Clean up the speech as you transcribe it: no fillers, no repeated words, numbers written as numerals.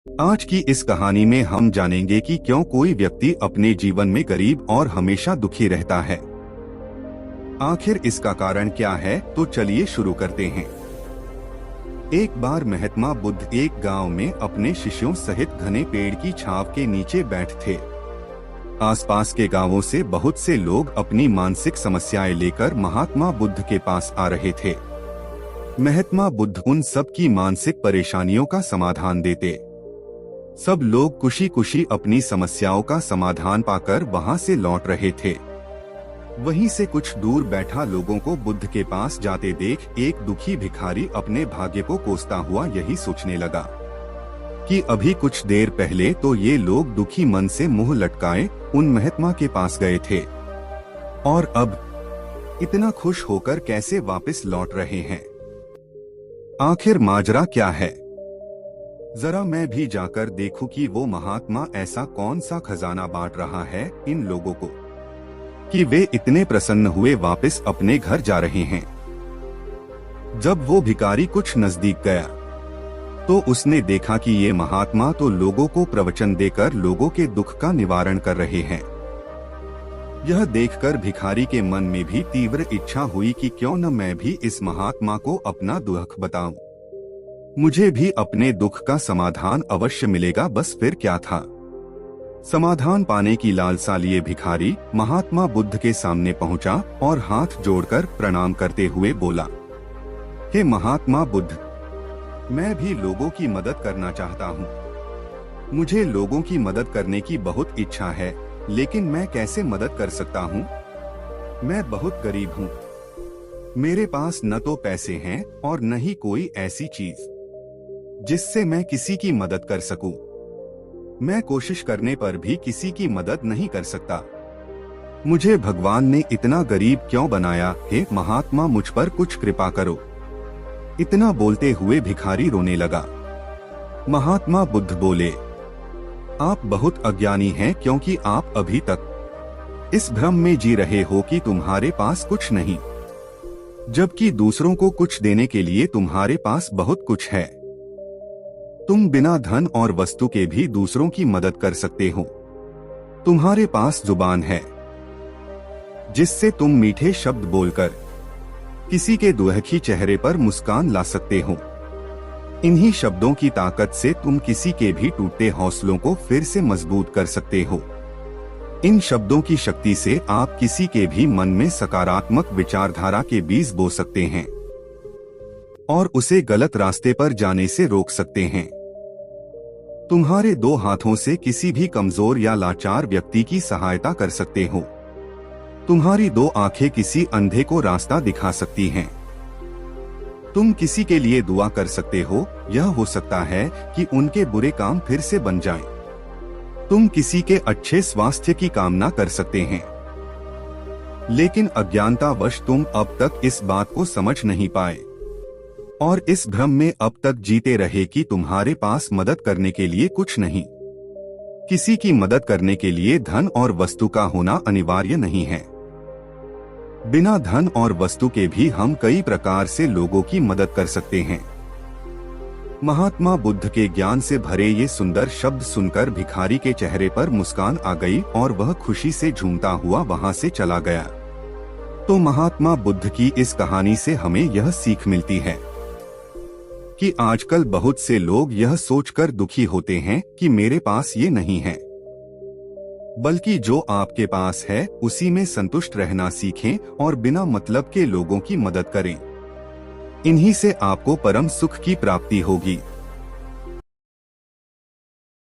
आज की इस कहानी में हम जानेंगे कि क्यों कोई व्यक्ति अपने जीवन में गरीब और हमेशा दुखी रहता है। आखिर इसका कारण क्या है, तो चलिए शुरू करते हैं। एक बार महात्मा बुद्ध एक गांव में अपने शिष्यों सहित घने पेड़ की छांव के नीचे बैठे थे। आसपास के गांवों से बहुत से लोग अपनी मानसिक समस्याएं लेकर महात्मा बुद्ध के पास आ रहे थे। महात्मा बुद्ध उन सब की मानसिक परेशानियों का समाधान देते। सब लोग खुशी खुशी अपनी समस्याओं का समाधान पाकर वहां से लौट रहे थे। वहीं से कुछ दूर बैठा लोगों को बुद्ध के पास जाते देख एक दुखी भिखारी अपने भाग्य को कोसता हुआ यही सोचने लगा कि अभी कुछ देर पहले तो ये लोग दुखी मन से मुंह लटकाए उन महात्मा के पास गए थे, और अब इतना खुश होकर कैसे वापस लौट रहे हैं। आखिर माजरा क्या है? जरा मैं भी जाकर देखूं कि वो महात्मा ऐसा कौन सा खजाना बांट रहा है इन लोगों को कि वे इतने प्रसन्न हुए वापस अपने घर जा रहे हैं। जब वो भिखारी कुछ नजदीक गया तो उसने देखा कि ये महात्मा तो लोगों को प्रवचन देकर लोगों के दुख का निवारण कर रहे हैं। यह देखकर भिखारी के मन में भी तीव्र इच्छा हुई कि क्यों न मैं भी इस महात्मा को अपना दुख बताऊं। मुझे भी अपने दुख का समाधान अवश्य मिलेगा, बस फिर क्या था। समाधान पाने की लालसा लिए भिखारी महात्मा बुद्ध के सामने पहुंचा और हाथ जोड़कर प्रणाम करते हुए बोला, हे महात्मा बुद्ध, मैं भी लोगों की मदद करना चाहता हूं। मुझे लोगों की मदद करने की बहुत इच्छा है, लेकिन मैं कैसे मदद कर सकता हूं? मैं बहुत गरीब हूं। मेरे पास न तो पैसे हैं और न ही कोई ऐसी चीज जिससे मैं किसी की मदद कर सकूं। मैं कोशिश करने पर भी किसी की मदद नहीं कर सकता। मुझे भगवान ने इतना गरीब क्यों बनाया? हे महात्मा, मुझ पर कुछ कृपा करो। इतना बोलते हुए भिखारी रोने लगा। महात्मा बुद्ध बोले, आप बहुत अज्ञानी हैं, क्योंकि आप अभी तक इस भ्रम में जी रहे हो कि तुम्हारे पास कुछ नहीं, जबकि दूसरों को कुछ देने के लिए तुम्हारे पास बहुत कुछ है। तुम बिना धन और वस्तु के भी दूसरों की मदद कर सकते हो। तुम्हारे पास जुबान है जिससे तुम मीठे शब्द बोलकर किसी के दुखी चेहरे पर मुस्कान ला सकते हो। इन्हीं शब्दों की ताकत से तुम किसी के भी टूटे हौसलों को फिर से मजबूत कर सकते हो। इन शब्दों की शक्ति से आप किसी के भी मन में सकारात्मक विचारधारा के बीज बो सकते हैं और उसे गलत रास्ते पर जाने से रोक सकते हैं। तुम्हारे दो हाथों से किसी भी कमजोर या लाचार व्यक्ति की सहायता कर सकते हो। तुम्हारी दो आंखें किसी अंधे को रास्ता दिखा सकती हैं। तुम किसी के लिए दुआ कर सकते हो, यह हो सकता है कि उनके बुरे काम फिर से बन जाएं। तुम किसी के अच्छे स्वास्थ्य की कामना कर सकते हैं, लेकिन अज्ञानतावश तुम अब तक इस बात को समझ नहीं पाए और इस भ्रम में अब तक जीते रहे कि तुम्हारे पास मदद करने के लिए कुछ नहीं। किसी की मदद करने के लिए धन और वस्तु का होना अनिवार्य नहीं है। बिना धन और वस्तु के भी हम कई प्रकार से लोगों की मदद कर सकते हैं। महात्मा बुद्ध के ज्ञान से भरे ये सुंदर शब्द सुनकर भिखारी के चेहरे पर मुस्कान आ गई और वह खुशी से झूमता हुआ वहां से चला गया। तो महात्मा बुद्ध की इस कहानी से हमें यह सीख मिलती है कि आजकल बहुत से लोग यह सोचकर दुखी होते हैं कि मेरे पास ये नहीं है, बल्कि जो आपके पास है उसी में संतुष्ट रहना सीखें और बिना मतलब के लोगों की मदद करें। इन्हीं से आपको परम सुख की प्राप्ति होगी।